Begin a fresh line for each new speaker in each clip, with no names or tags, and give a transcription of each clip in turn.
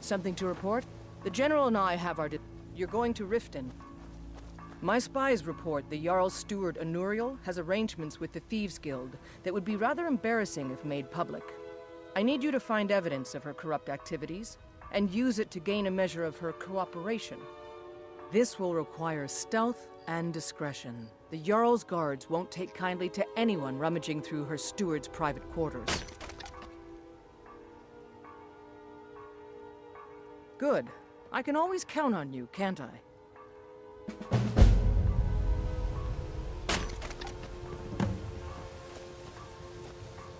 Something to report? The General and I have our... You're going to Riften. My spies report the Jarl's steward Imperial has arrangements with the Thieves Guild that would be rather embarrassing if made public. I need you to find evidence of her corrupt activities, and use it to gain a measure of her cooperation. This will require stealth and discretion. The Jarl's guards won't take kindly to anyone rummaging through her steward's private quarters. Good. I can always count on you, can't I?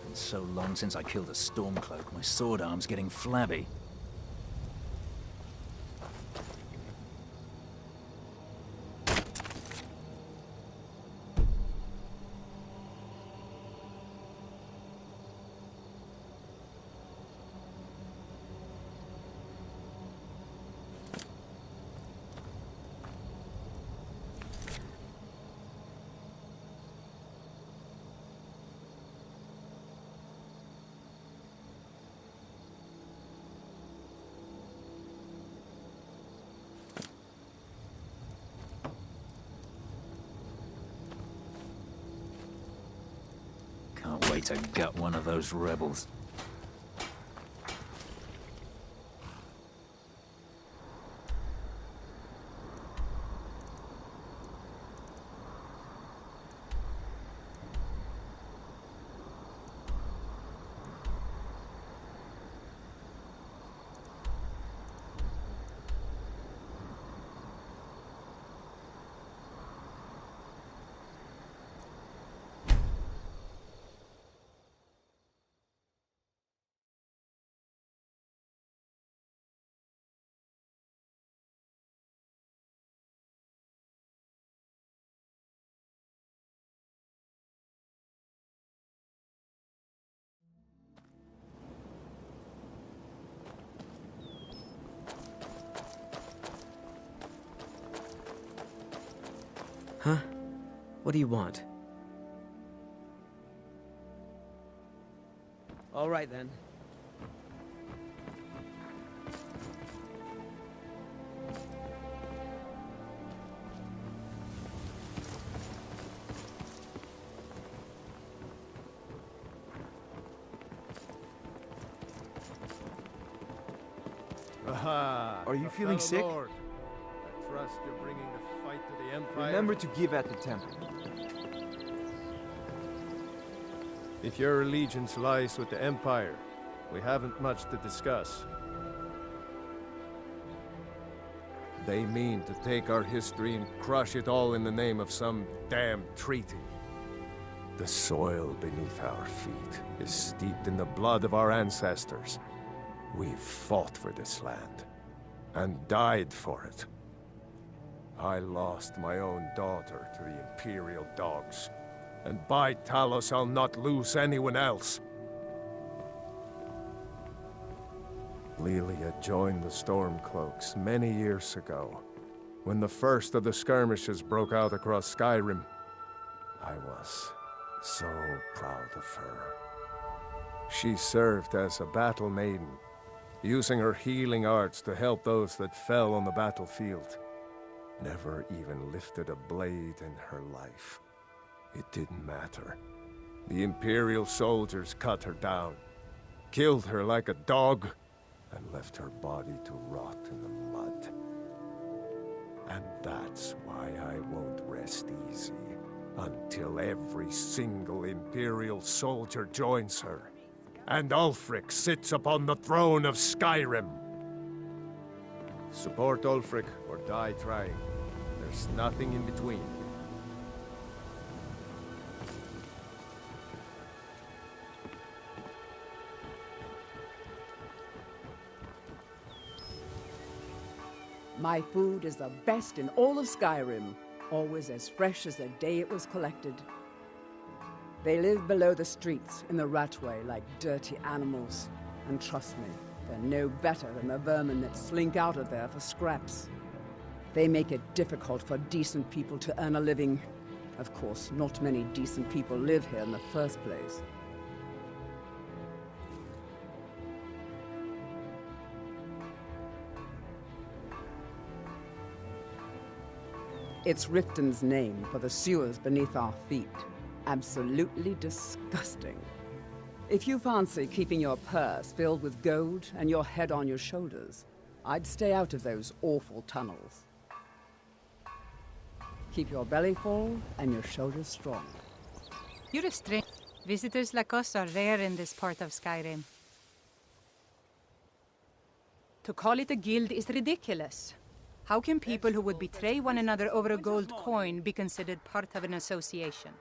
It's so long since I killed a Stormcloak, my sword arm's getting flabby. Can't wait to gut one of those rebels.
Huh? What do you want? All right, then.
Aha!
Are you feeling sick?
Lord. I trust you're bringing the fight to the Empire.
Remember to give at the temple.
If your allegiance lies with the Empire, we haven't much to discuss. They mean to take our history and crush it all in the name of some damn treaty. The soil beneath our feet is steeped in the blood of our ancestors. We've fought for this land, and died for it. I lost my own daughter to the Imperial dogs, and by Talos I'll not lose anyone else. Lilia joined the Stormcloaks many years ago, when the first of the skirmishes broke out across Skyrim. I was so proud of her. She served as a battle maiden, using her healing arts to help those that fell on the battlefield. Never even lifted a blade in her life. It didn't matter. The Imperial soldiers cut her down, killed her like a dog, and left her body to rot in the mud. And that's why I won't rest easy until every single Imperial soldier joins her, and Ulfric sits upon the throne of Skyrim. Support Ulfric or die trying. There's nothing in between.
My food is the best in all of Skyrim, always as fresh as the day it was collected. They live below the streets in the ratway like dirty animals. And trust me, they're no better than the vermin that slink out of there for scraps. They make it difficult for decent people to earn a living. Of course, not many decent people live here in the first place. It's Riften's name for the sewers beneath our feet. Absolutely disgusting. If you fancy keeping your purse filled with gold and your head on your shoulders, I'd stay out of those awful tunnels. Keep your belly full and your shoulders strong.
You're a strange. Visitors like us are rare in this part of Skyrim. To call it a guild is ridiculous. How can people who would betray one another over a gold coin be considered part of an association?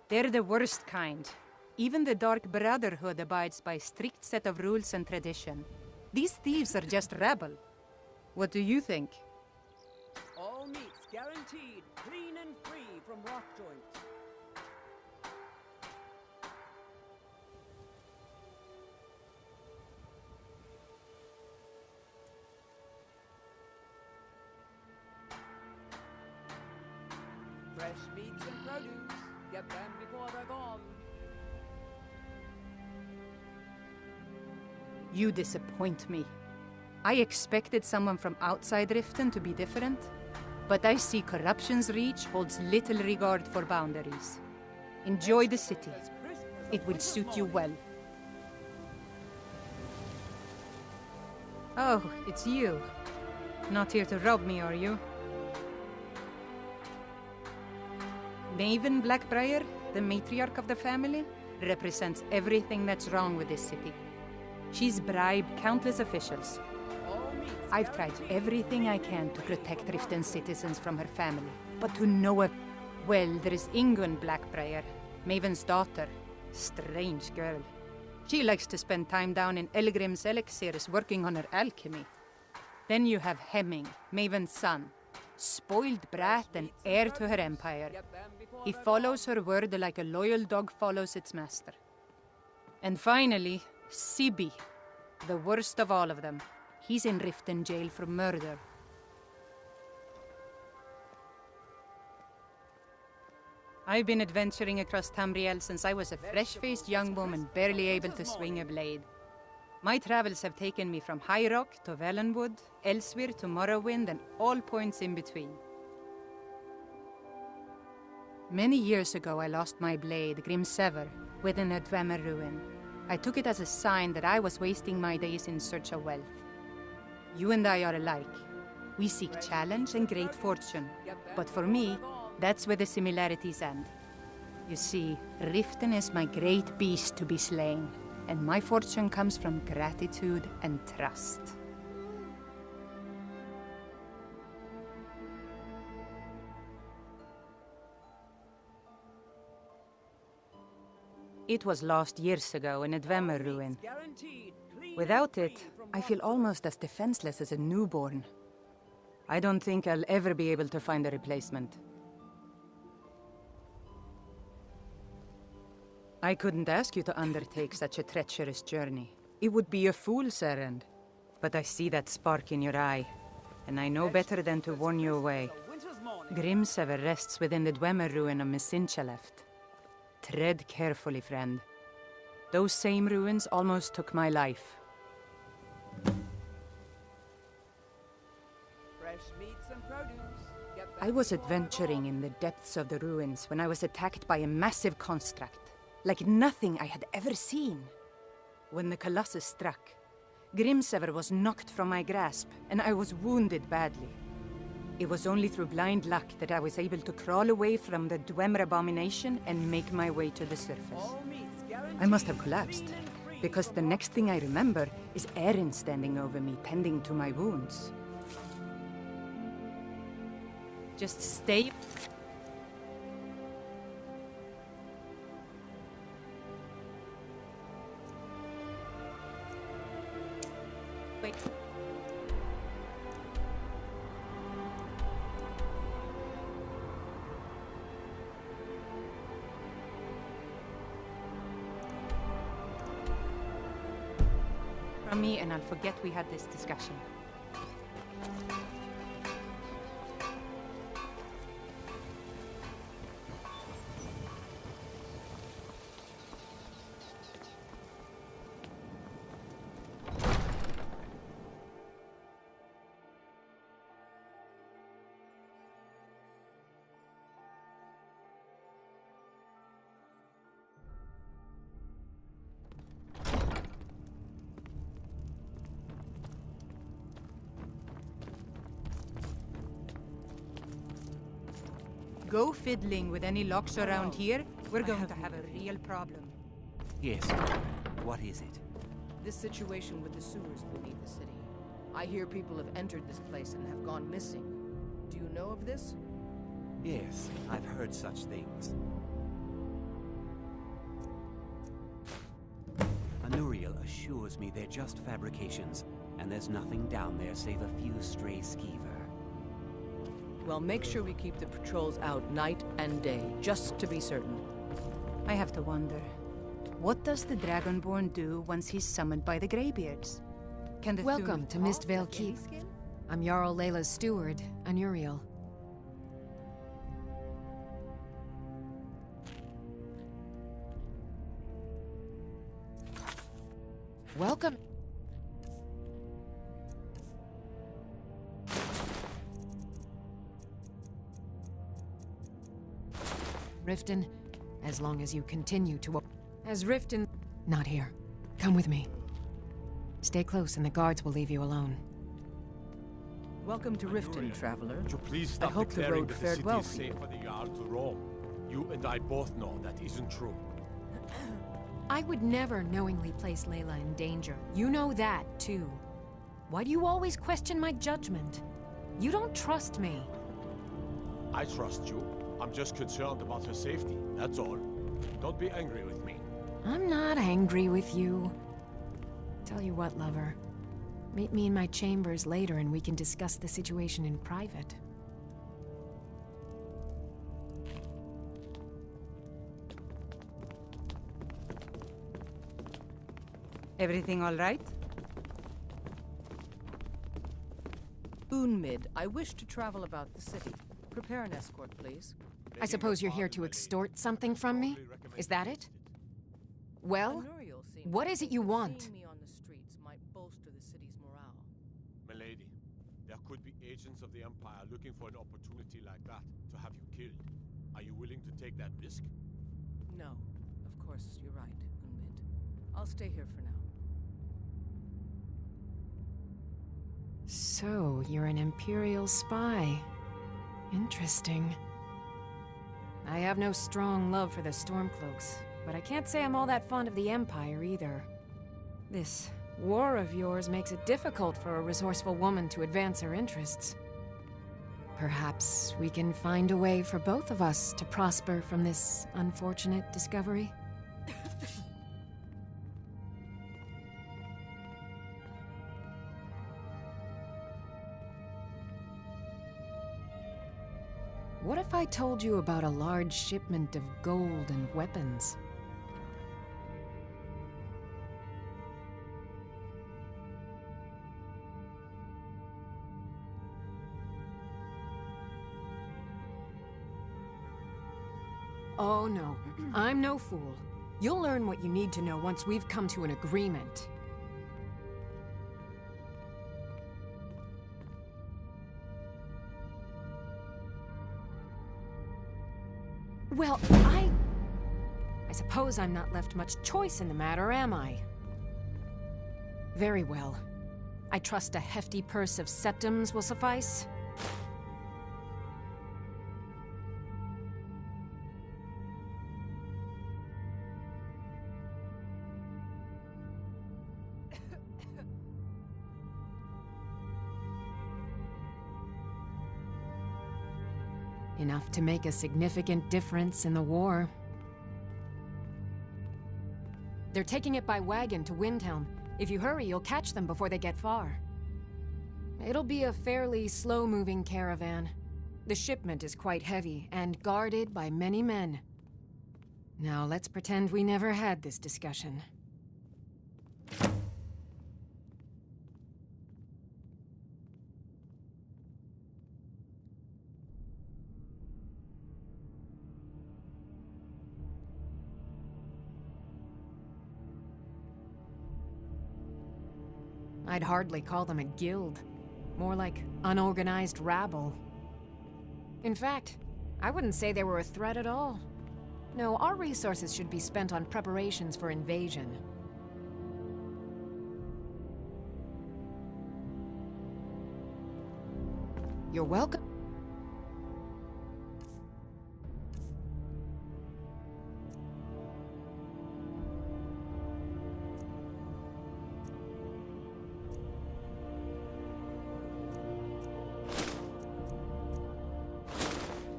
They're the worst kind. Even the Dark Brotherhood abides by a strict set of rules and tradition. These thieves are just rabble. What do you think?
All meats guaranteed, clean and free from rock joints. Fresh meats and produce. Get them before they're gone.
You disappoint me. I expected someone from outside Riften to be different, but I see corruption's reach holds little regard for boundaries. Enjoy the city. It will suit you well. Oh, it's you. Not here to rob me, are you? Maven Blackbriar, the matriarch of the family, represents everything that's wrong with this city. She's bribed countless officials. I've tried everything I can to protect Riften's citizens from her family, but to no avail. Well, there is Ingun Blackbriar, Maven's daughter. Strange girl. She likes to spend time down in Elgrim's elixirs working on her alchemy. Then you have Hemming, Maven's son. Spoiled brat and heir to her empire. He follows her word like a loyal dog follows its master. And finally, Sibi, the worst of all of them. He's in Riften jail for murder. I've been adventuring across Tamriel since I was a fresh-faced young woman barely able to swing a blade. My travels have taken me from High Rock to Valenwood, elsewhere to Morrowind, and all points in between. Many years ago I lost my blade, Grimsever, within a Dwemer ruin. I took it as a sign that I was wasting my days in search of wealth. You and I are alike. We seek challenge and great fortune. But for me, that's where the similarities end. You see, Riften is my great beast to be slain, and my fortune comes from gratitude and trust. It was lost years ago in a Dwemer ruin. Without it, I feel almost as defenseless as a newborn. I don't think I'll ever be able to find a replacement. I couldn't ask you to undertake such a treacherous journey. It would be a fool's errand. But I see that spark in your eye, and I know better than to warn you away. Grimsever rests within the Dwemer ruin of Misinchaleft. Tread carefully, friend. Those same ruins almost took my life. I was adventuring in the depths of the ruins when I was attacked by a massive construct, like nothing I had ever seen. When the Colossus struck, Grimsever was knocked from my grasp, and I was wounded badly. It was only through blind luck that I was able to crawl away from the Dwemer abomination and make my way to the surface. I must have collapsed, because the next thing I remember is Erin standing over me, tending to my wounds. Just stay. Wait. From me, and I'll forget we had this discussion. go fiddling with any locks around here, we're going to have a real problem.
Yes. What is it?
This situation with the sewers beneath the city. I hear people have entered this place and have gone missing. Do you know of this?
Yes, I've heard such things. Anuriel assures me they're just fabrications, and there's nothing down there save a few stray skeever.
Well, make sure we keep the patrols out night and day, just to be certain.
I have to wonder, what does the Dragonborn do once he's summoned by the Greybeards? Can the
Welcome to Mistvale Keep. I'm Jarl Layla's steward, Anuriel. Welcome. Riften, as long as you continue to... As Riften... Not here. Come with me. Stay close and the guards will leave you alone.
Welcome to Riften, traveler.
Would you please
I
stop
hope the
declaring
road
that
fared
city
well
is
for
safe
you.
for the Jarl to roam? You and I both know that isn't true.
I would never knowingly place Layla in danger. You know that, too. Why do you always question my judgment? You don't trust me.
I trust you. I'm just concerned about her safety, that's all. Don't be angry with me.
I'm not angry with you. Tell you what, lover. Meet me in my chambers later and we can discuss the situation in private.
Everything all right?
Unmid, I wish to travel about the city. Prepare an escort, please.
I suppose you're here to extort something from me? Is that it? Well,
Anuriel seems
what
to
is it
think
you
that
want?
seeing me on the streets might bolster the city's morale.
Milady, there could be agents of the Empire looking for an opportunity like that to have you killed. Are you willing to take that risk?
No, of course, you're right, Unmid. I'll stay here for now.
So, you're an Imperial spy. Interesting. I have no strong love for the Stormcloaks, but I can't say I'm all that fond of the Empire either. This war of yours makes it difficult for a resourceful woman to advance her interests. Perhaps we can find a way for both of us to prosper from this unfortunate discovery? What if I told you about a large shipment of gold and weapons? Oh no, I'm no fool. You'll learn what you need to know once we've come to an agreement. Well, I suppose I'm not left much choice in the matter, am I? Very well. I trust a hefty purse of septims will suffice. Enough to make a significant difference in the war. They're taking it by wagon to Windhelm. If you hurry, you'll catch them before they get far. It'll be a fairly slow-moving caravan. The shipment is quite heavy, and guarded by many men. Now let's pretend we never had this discussion. I'd hardly call them a guild. More like unorganized rabble. In fact, I wouldn't say they were a threat at all. No, our resources should be spent on preparations for invasion. You're welcome.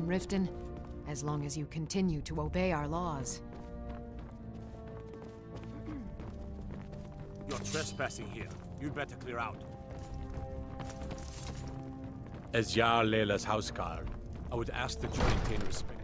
from Riften, as long as you continue to obey our laws.
You're trespassing here. You'd better clear out. As Jarl Leila's houseguard, I would ask that you maintain respect.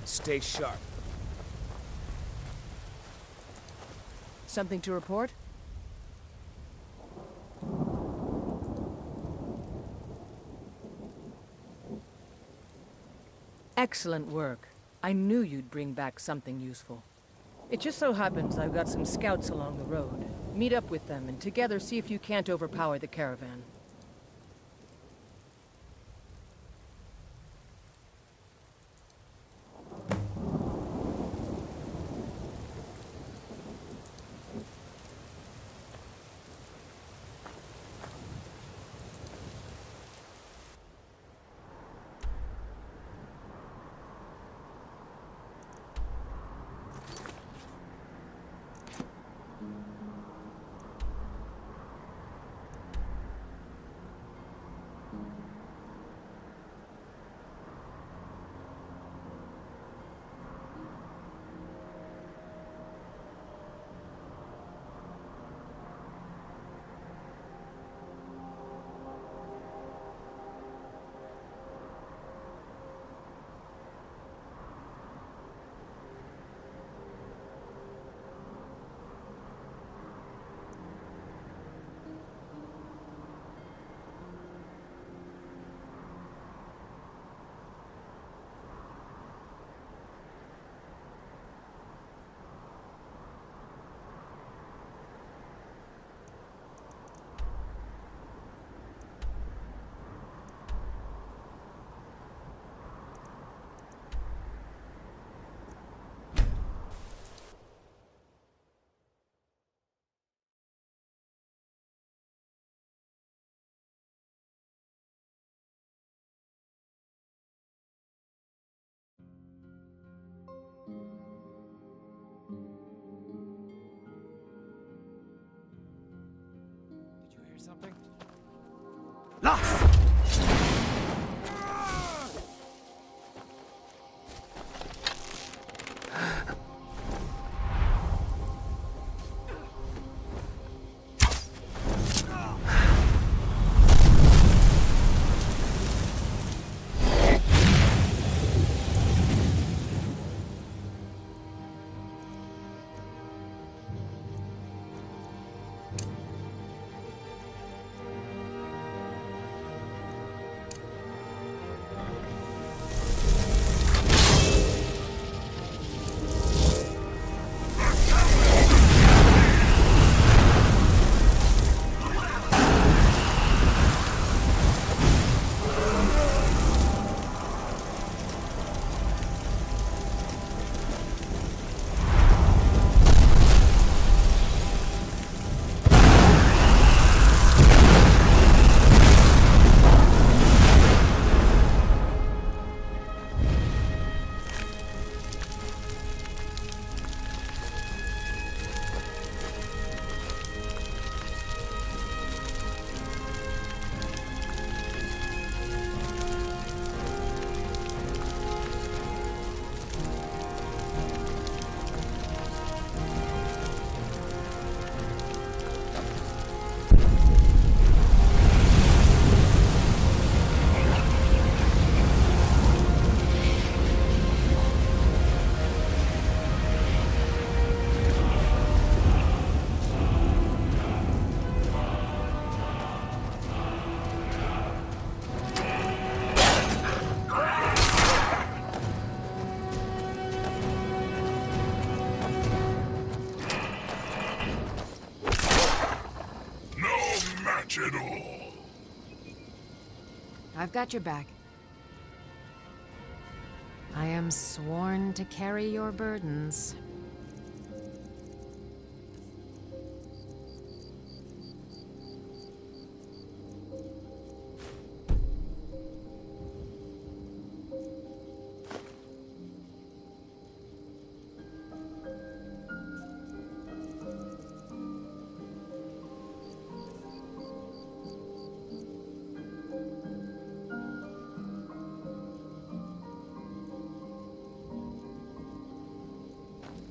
Stay sharp.
Something to report? Excellent work. I knew you'd bring back something useful. It just so happens I've got some scouts along the road. Meet up with them and together see if you can't overpower the caravan.
Something?
I've got your back. I am sworn to carry your burdens.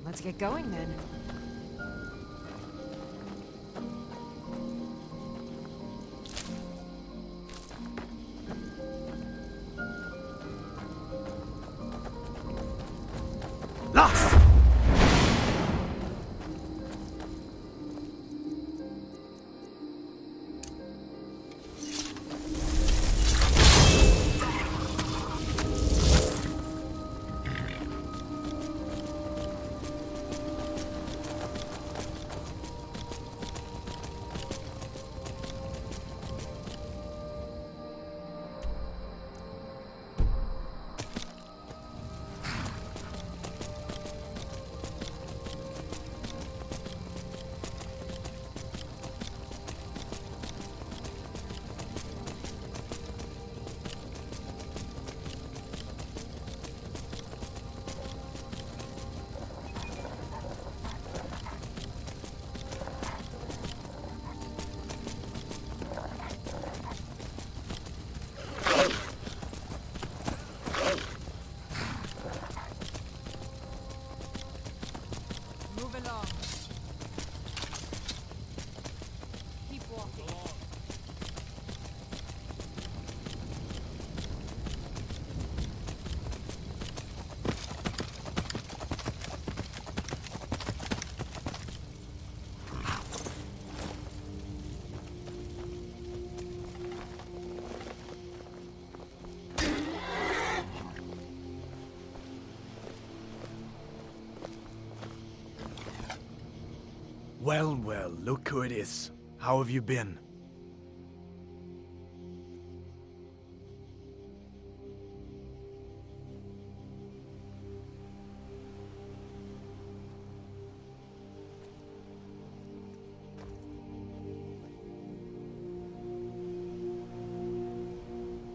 Let's get going then.
Lots!
Well, well, look who it is. How have you been?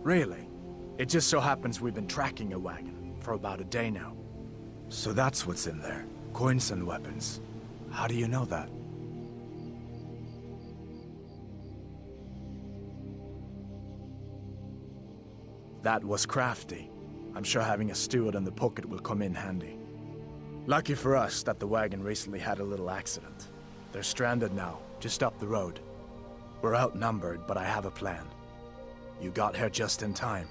Really? It just so happens we've been tracking a wagon for about a day now. So that's what's in there. Coins and weapons. How do you know that? That was crafty. I'm sure having a steward in the pocket will come in handy. Lucky for us that the wagon recently had a little accident. They're stranded now, just up the road. We're outnumbered, but I have a plan. You got here just in time.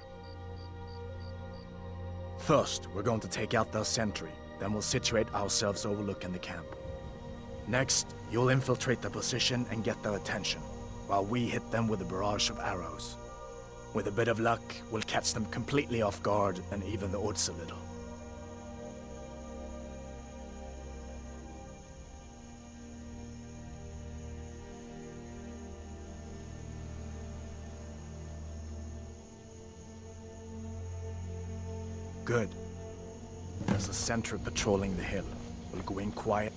First, we're going to take out their sentry, then we'll situate ourselves overlooking the camp. Next, you'll infiltrate the position and get their attention, while we hit them with a barrage of arrows. With a bit of luck, we'll catch them completely off guard and even the odds a little. Good. There's a sentry patrolling the hill. We'll go in quiet.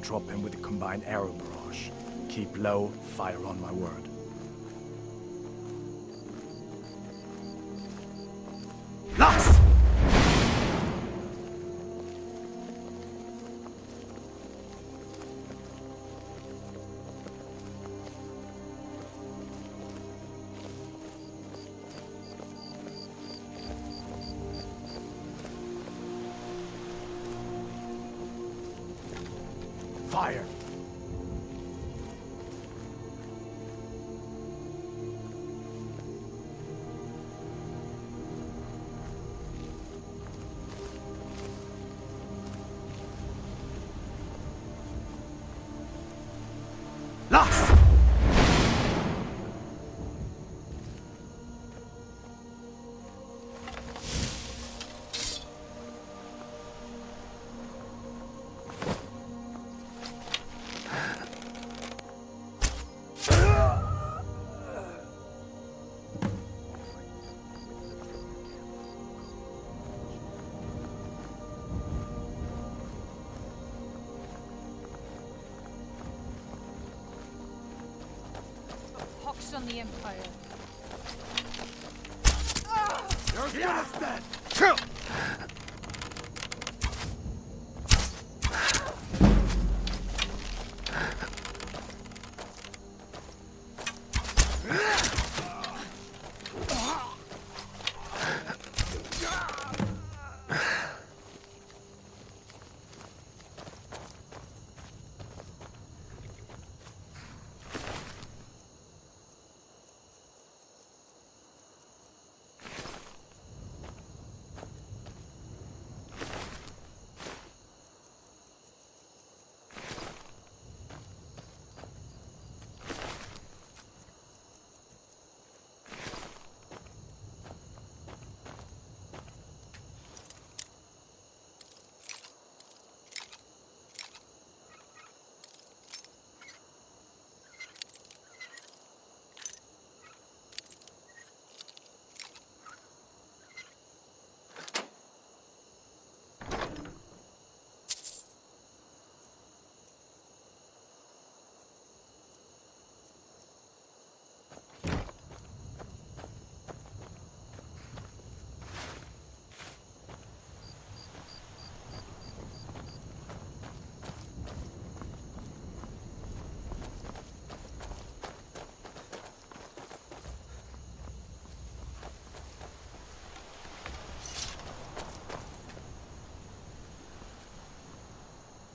Drop him with a combined arrow barrage. Keep low, fire on my word. Lots! Fire! Lots!
loose on the Empire.
You're as good as dead!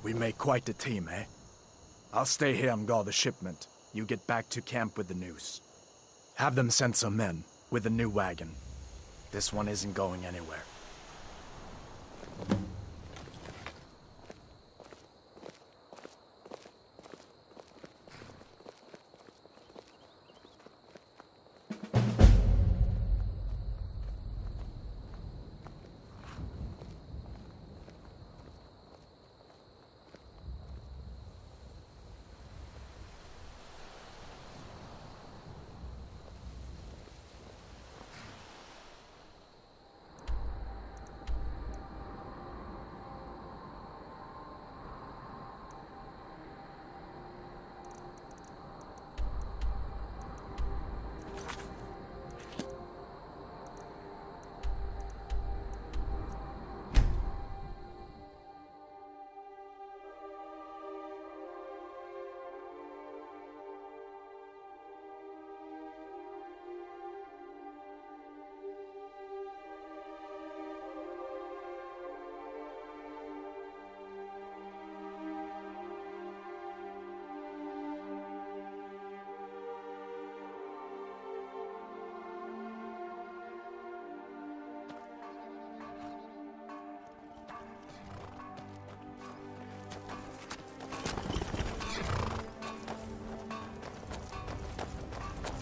We make quite the team, eh? I'll stay here and guard the shipment. You get back to camp with the news. Have them send some men with a new wagon. This one isn't going anywhere.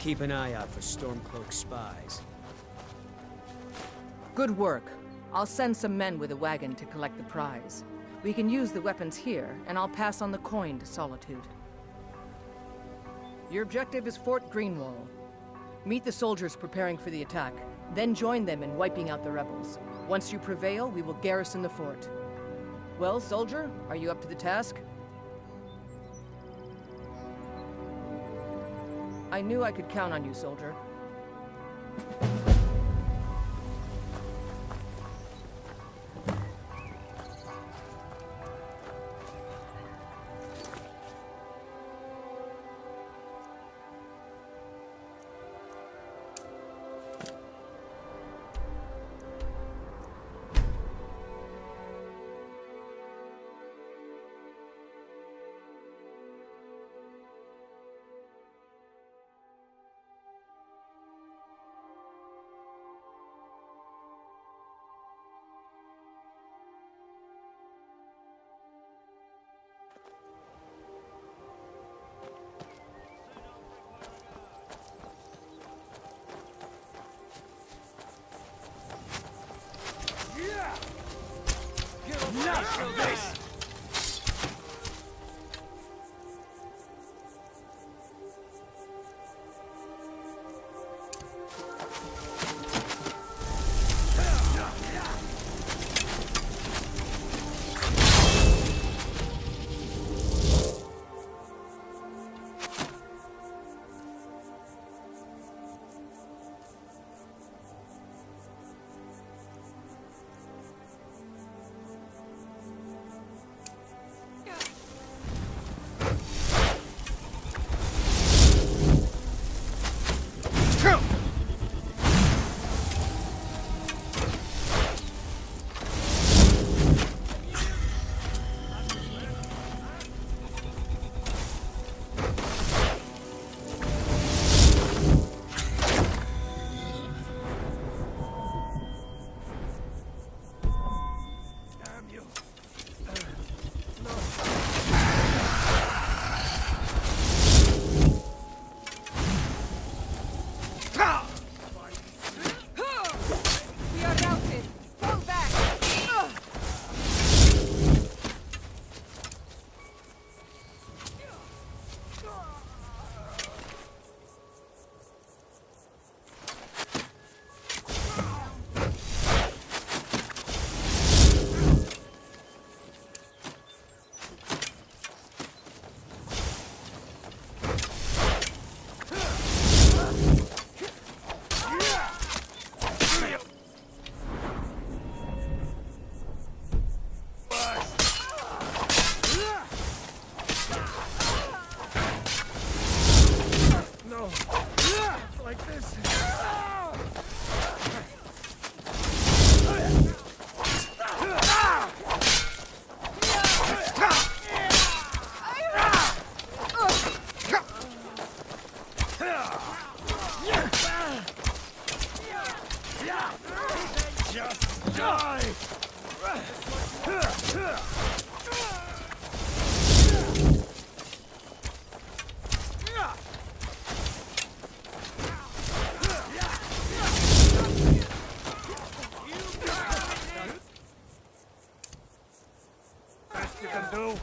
Keep an eye out for Stormcloak spies.
Good work. I'll send some men with a wagon to collect the prize. We can use the weapons here, and I'll pass on the coin to Solitude. Your objective is Fort Greenwall. Meet the soldiers preparing for the attack, then join them in wiping out the rebels. Once you prevail, we will garrison the fort. Well, soldier, are you up to the task? I knew I could count on you, soldier.
Enough of this!
you can do?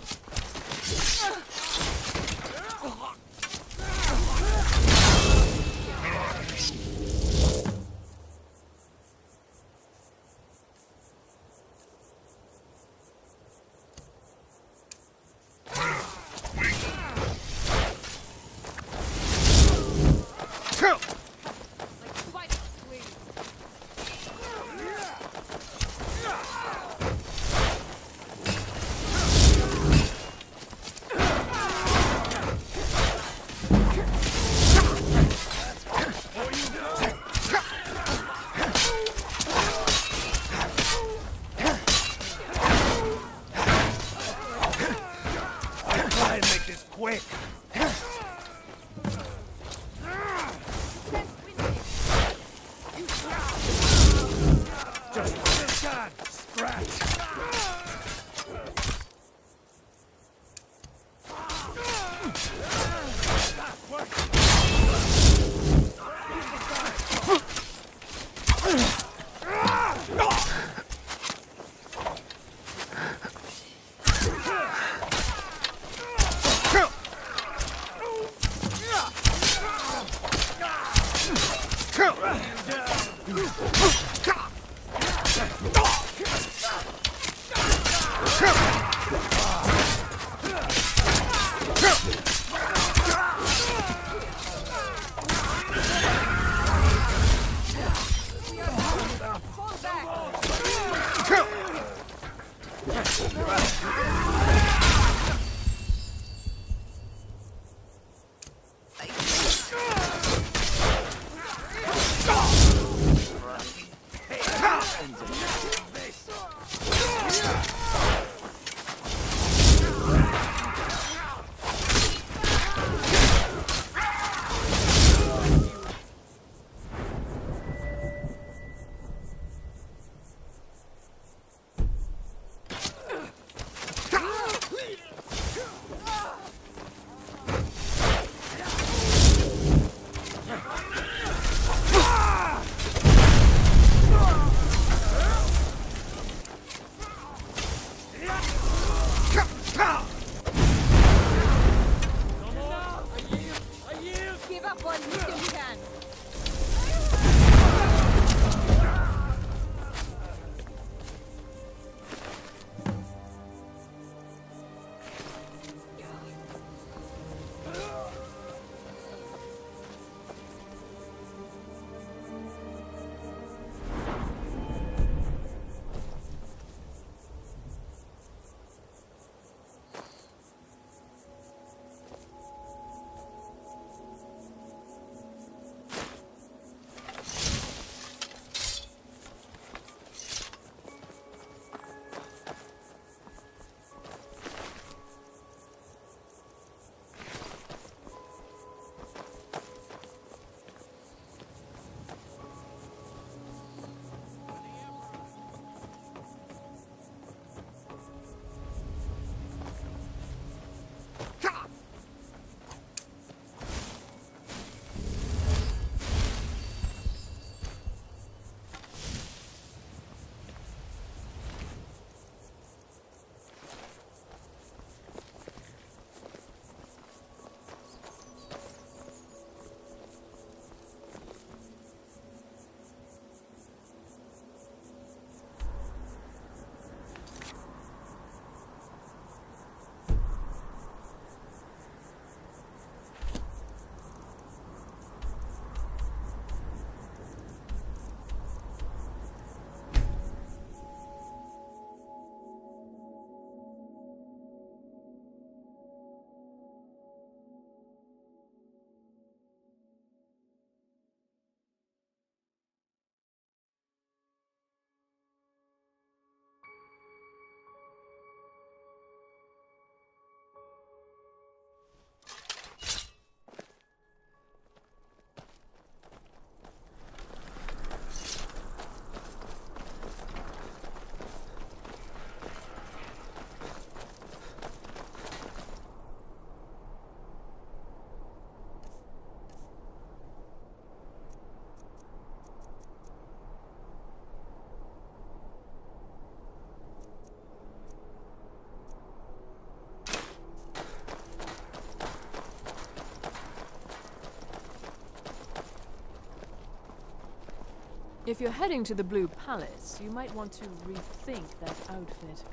If you're heading to the Blue Palace, you might want to rethink that outfit.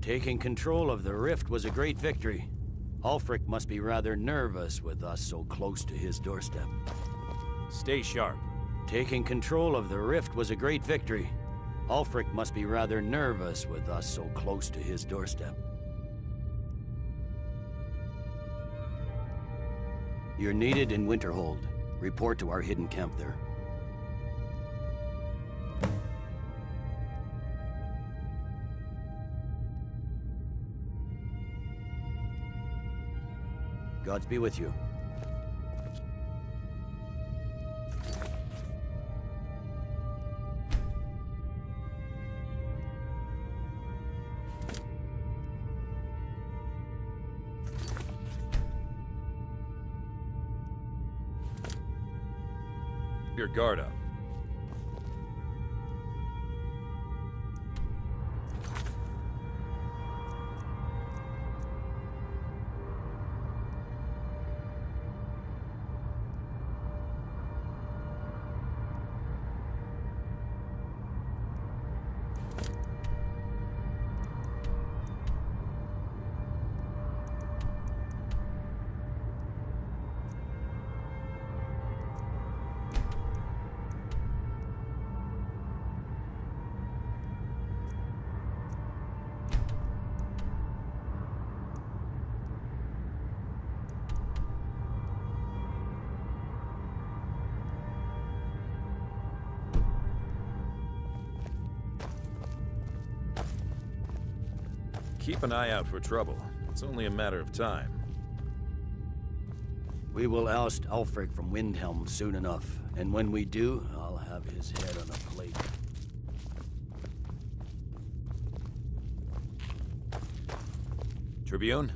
Taking control of the rift was a great victory. Ulfric must be rather nervous with us so close to his doorstep.
Stay sharp.
Taking control of the rift was a great victory. Ulfric must be rather nervous with us so close to his doorstep. You're needed in Winterhold. Report to our hidden camp there. Gods be with you.
Your guard up. Keep an eye out for trouble. It's only a matter of time.
We will oust Ulfric from Windhelm soon enough, and when we do, I'll have his head on a plate.
Tribune?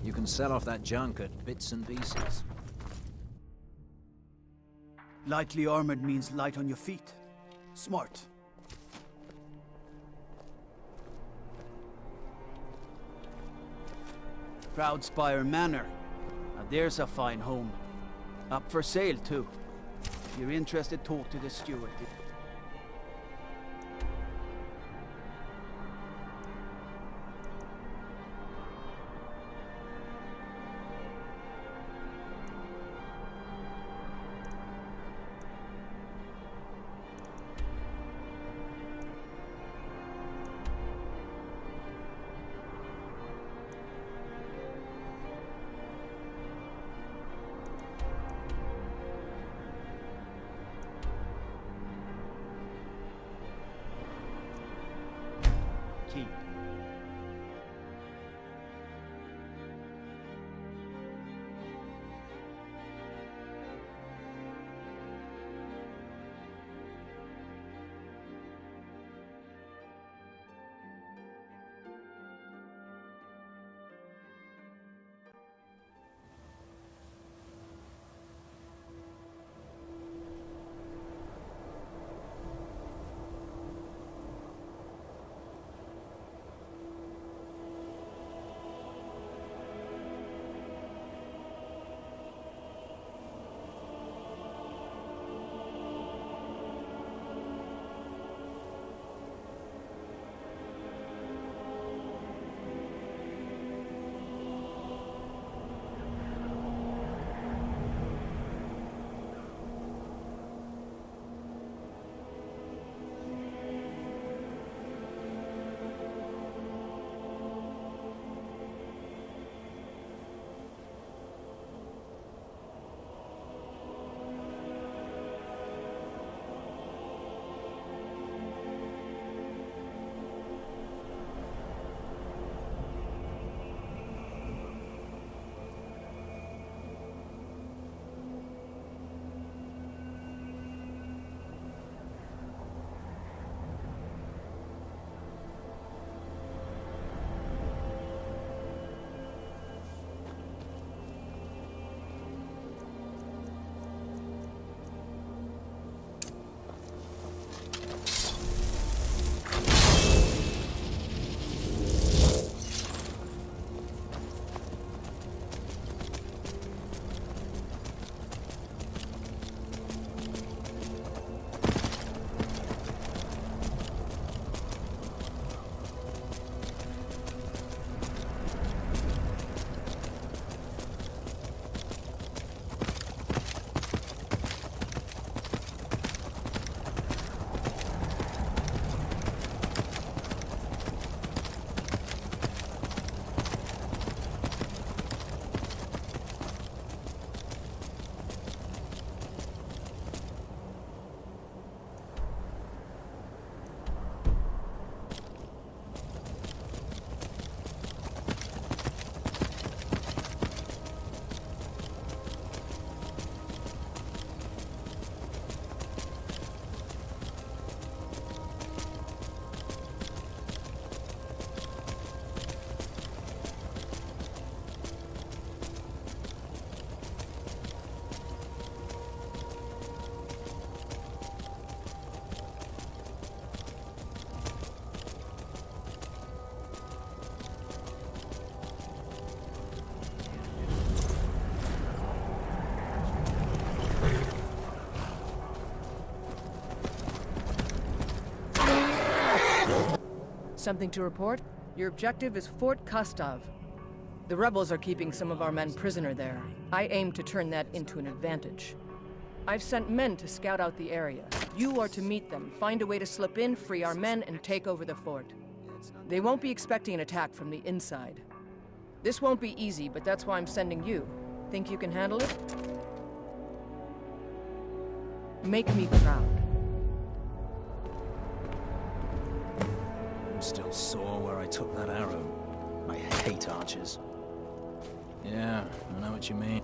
You can sell off that junk at bits and pieces.
Lightly armored means light on your feet. Smart. Proudspire Manor. Now there's a fine home. Up for sale, too. If you're interested, talk to the steward. Keep.
Something to report? Your objective is Fort Kastov. The rebels are keeping some of our men prisoner there. I aim to turn that into an advantage. I've sent men to scout out the area. You are to meet them, find a way to slip in, free our men, and take over the fort. They won't be expecting an attack from the inside. This won't be easy, but that's why I'm sending you. Think you can handle it? Make me proud.
I'm still sore where I took that arrow. I hate archers. Yeah, I know what you mean.